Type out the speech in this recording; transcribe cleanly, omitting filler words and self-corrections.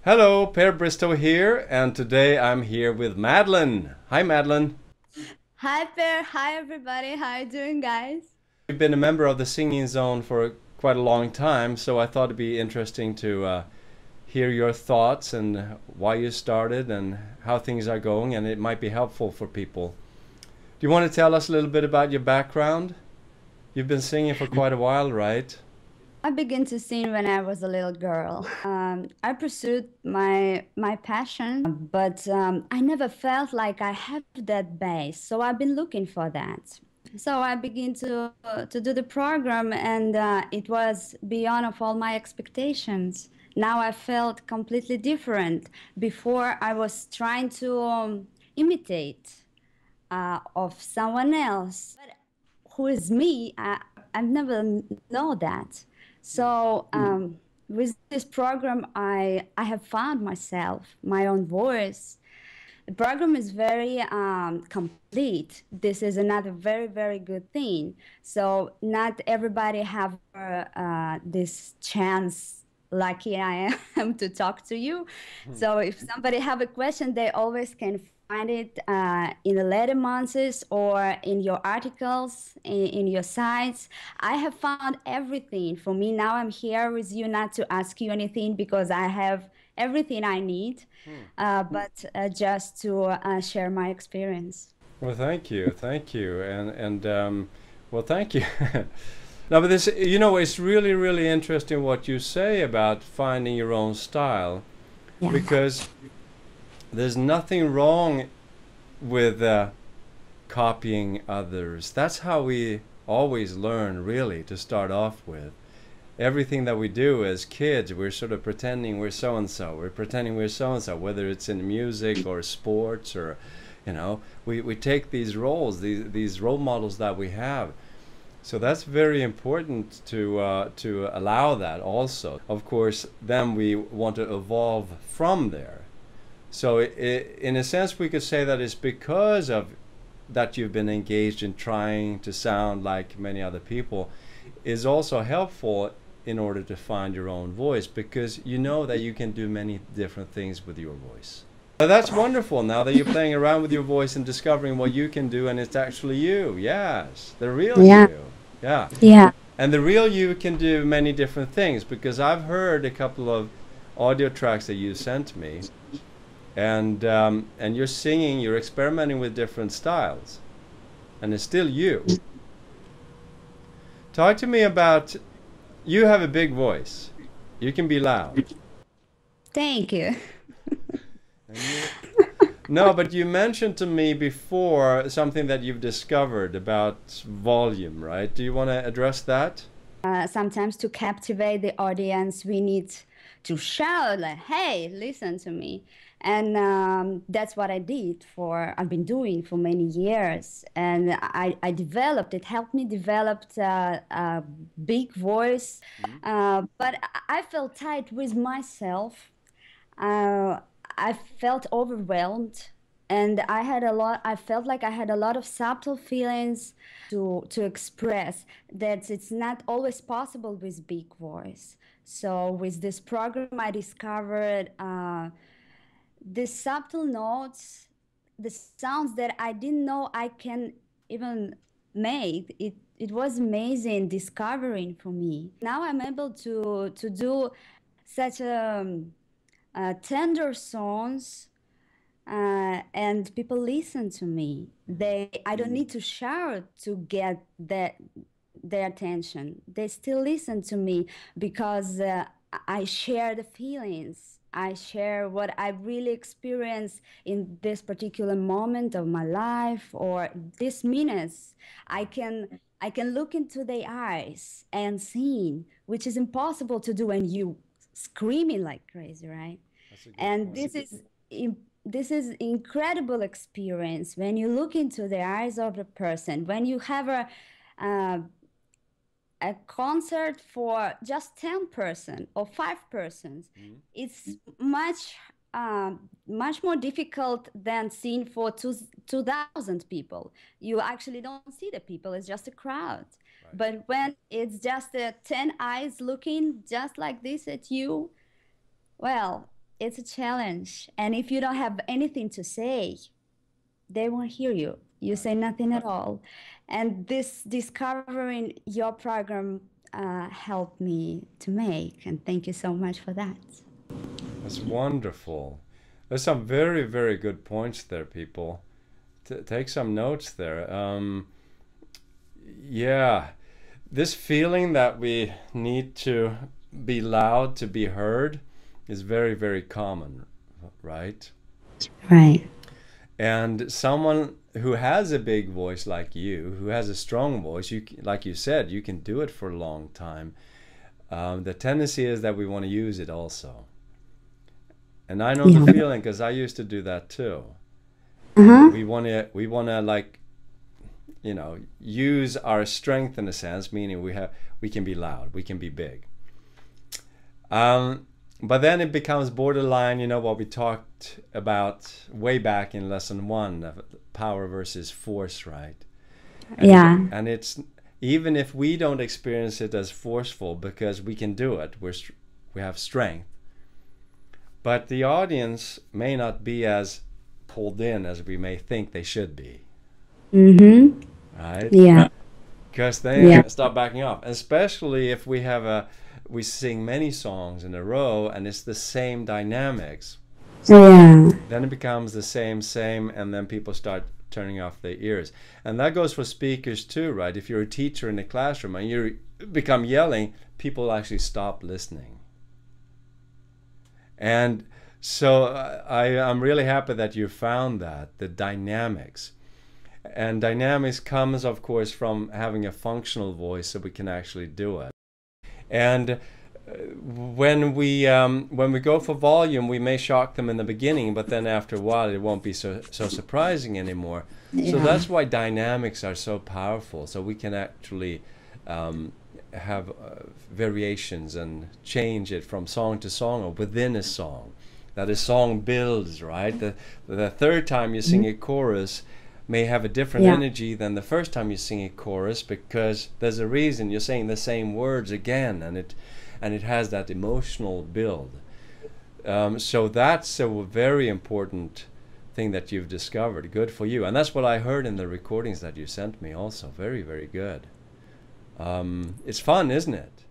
Hello, Per Bristow here, and today I'm here with Madlen. Hi, Madlen. Hi Per, hi everybody, how you doing guys? You've been a member of the Singing Zone for quite a long time, so I thought it'd be interesting to hear your thoughts and why you started and how things are going, and it might be helpful for people. Do you want to tell us a little bit about your background? You've been singing for quite a while, right? I began to sing when I was a little girl. I pursued my passion, but I never felt like I have that base, so I've been looking for that. So I began to do the program, and it was beyond of all my expectations. Now I felt completely different. Before I was trying to imitate of someone else. But who is me? I've never know that. So with this program, I have found myself, my own voice. The program is very complete. This is another very good thing. So not everybody have this chance lucky I am to talk to you. So if somebody have a question, they always can find it in the later months or in your articles, in your sites. I have found everything. For me, now I'm here with you not to ask you anything because I have everything I need, but just to share my experience. Well, thank you, well, thank you. No, but this, it's really interesting what you say about finding your own style, Yeah. because there's nothing wrong with copying others. That's how we always learn, really, to start off with. Everything that we do as kids, we're sort of pretending we're so and so. We're pretending we're so and so, whether it's in music or sports or, we take these roles, these role models that we have. So that's very important to allow that also. Of course, then we want to evolve from there. So in a sense, we could say that it's because of that you've been engaged in trying to sound like many other people is also helpful in order to find your own voice, because you know that you can do many different things with your voice. So that's wonderful now that you're playing around with your voice and discovering what you can do, and it's actually you. Yes, the real Yeah. you. Yeah. Yeah. And the real you can do many different things, because I've heard a couple of audio tracks that you sent me, and you're singing, you're experimenting with different styles, and it's still you. Talk to me about, you have a big voice. You can be loud. Thank you. And you, no, but you mentioned to me before something that you've discovered about volume, right? Do you want to address that? Sometimes to captivate the audience, we need to shout like, "Hey, listen to me!" And that's what I did for. I've been doing for many years, and I developed. It helped me develop a big voice, Mm. but I felt tight with myself. uh, I felt overwhelmed, and I felt like I had a lot of subtle feelings to express that it's not always possible with big voice. So with this program, I discovered the subtle notes, the sounds that I didn't know I can even make. It was amazing discovering for me. Now I'm able to do such tender songs, and people listen to me. I don't need to shout to get their attention. They still listen to me because I share the feelings. I share what I really experience in this particular moment of my life or this minutes. I can look into their eyes and see, which is impossible to do when you screaming like crazy, right? That's a good And point. this is incredible experience when you look into the eyes of the person, when you have uh, a concert for just 10 person or 5 persons. Mm. It's much more difficult than seeing for 2,000 people. You actually don't see the people, it's just a crowd. Right. But when it's just 10 eyes looking just like this at you, well, it's a challenge. And if you don't have anything to say, they won't hear you. You say nothing at all. And this discovering your program helped me to make. And thank you so much for that. That's wonderful. There's some very, very good points there, people. Take some notes there. Yeah, this feeling that we need to be loud to be heard is very, very common, right? Right. And someone who has a big voice like you, who has a strong voice, like you said, you can do it for a long time. The tendency is that we want to use it also. And I know the feeling because I used to do that too. We want to like, you know, use our strength in a sense, meaning we can be loud, we can be big. But then it becomes borderline, you know, what we talked about way back in lesson 1, power versus force, right? And and it's, even if we don't experience it as forceful because we can do it, we have strength. But the audience may not be as pulled in as we may think they should be. Right? Yeah. Because they start backing off, especially if we sing many songs in a row and it's the same dynamics. Then it becomes the same, and then people start turning off their ears. And that goes for speakers too, right? If you're a teacher in a classroom and you become yelling, people actually stop listening. And so I'm really happy that you found that, the dynamics. And dynamics comes, of course, from having a functional voice so we can actually do it. And when we go for volume, we may shock them in the beginning, but then after a while it won't be so surprising anymore. So that's why dynamics are so powerful. So we can actually have variations and change it from song to song or within a song. That a song builds, right? The third time you sing a chorus may have a different energy than the first time you sing a chorus, because there's a reason you're saying the same words again, and it has that emotional build. So that's a very important thing that you've discovered. Good for you. And that's what I heard in the recordings that you sent me also. Very, very good. It's fun, isn't it?